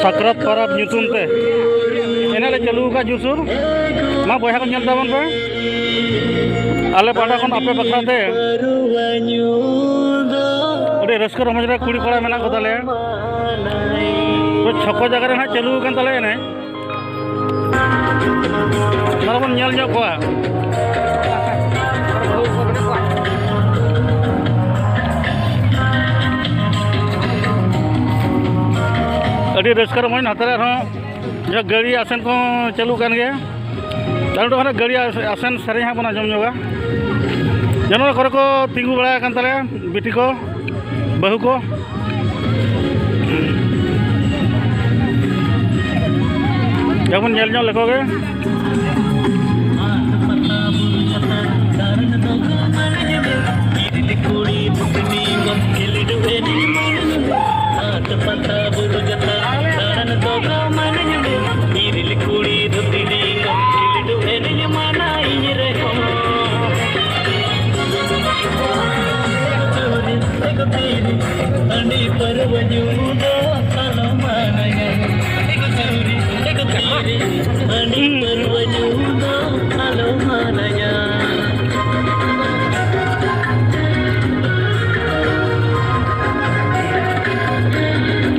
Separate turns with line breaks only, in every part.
साकरात परब ᱧᱩᱛᱩᱢ ᱛᱮ ᱮᱱᱮᱡ ᱞᱮ ᱪᱟᱹᱞᱩ ᱟᱠᱟᱫ ᱡᱩᱨᱥᱩᱨ ᱢᱟ ᱵᱚᱭᱦᱟ ᱠᱚ ᱧᱮᱞ ᱛᱟᱵᱚᱱ ᱯᱮ ᱟᱞᱮ ᱯᱟᱦᱴᱟ ᱠᱷᱚᱱ ᱟᱯᱮ ᱵᱟᱠᱷᱨᱟ ᱛᱮ ᱟᱹᱰᱤ ᱨᱟᱹᱥᱠᱟᱹ ᱨᱚᱢᱚᱡᱽ ᱨᱮ ᱠᱩᱲᱤ ᱠᱚᱲᱟ ᱢᱮᱱᱟᱜ ᱠᱚᱛᱟᱞᱮᱭᱟ ᱛᱚ ᱪᱷᱚᱠᱚ ᱡᱟᱭᱜᱟ ᱨᱮ ᱱᱟᱦᱟᱜ ᱪᱟᱹᱞᱩ ᱟᱠᱟᱱ ᱛᱟᱞᱮᱭᱟ ᱮᱱᱮᱡ ᱚᱱᱟ ᱵᱚᱱ ᱧᱮᱞ ᱧᱚᱜ ᱠᱚᱣᱟ अड़ी रस्कर मन हाथरे जो गाड़ी आसन को चालू कान गया चालू गाड़ी आसन सेरें हाँ बना जम जोगा जनो करे को तिंगू बड़ा कान तले बिटी को बहु को जब नेल जो लेकोगे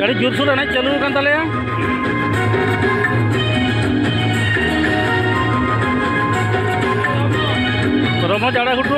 गाड़ी जोरसोर एने चालू कान तालेया रमज आड़ा हुटू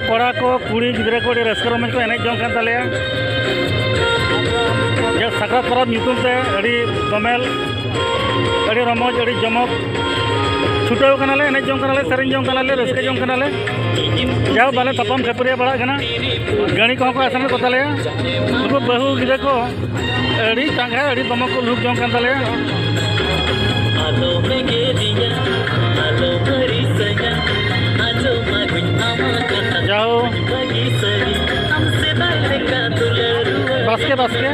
कड़ा को कुड़ी गिद्रा को रस्कर रमज को एने जों कान तालेया जो साकरात परब ᱧᱩᱛᱩᱢ ᱛᱮ अड़ी दमेल अड़ी रमज अड़ी जमक छुटाव कनाले एने जों कनाले सेरें जों कनाले रस्के जों कनाले जाओ बाले तपम खेपरिया बड़ा कना गाड़ी को आसन को तालेया उनको बहु गिद्रा को अड़ी चांगा अड़ी दमक को लुक जों कान तालेया जाओ बास्के बास्के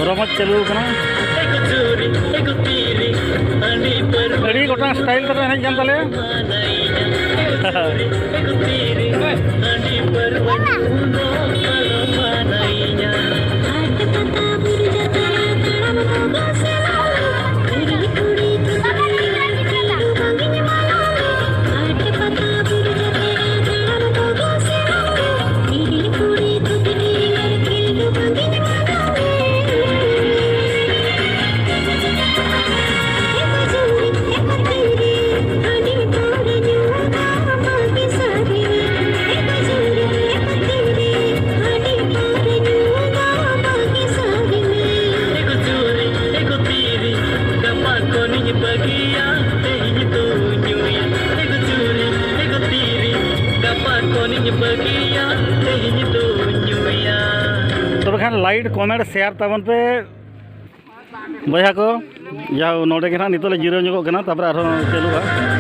रमज चालू कना अड़ी गोटा स्टाइल कते एने जान ताले तब खान लाइक कमेंट शेयर तबन पे बया को जाओ नोडे के ना नितो ले जीरो जोगो कना तब चालू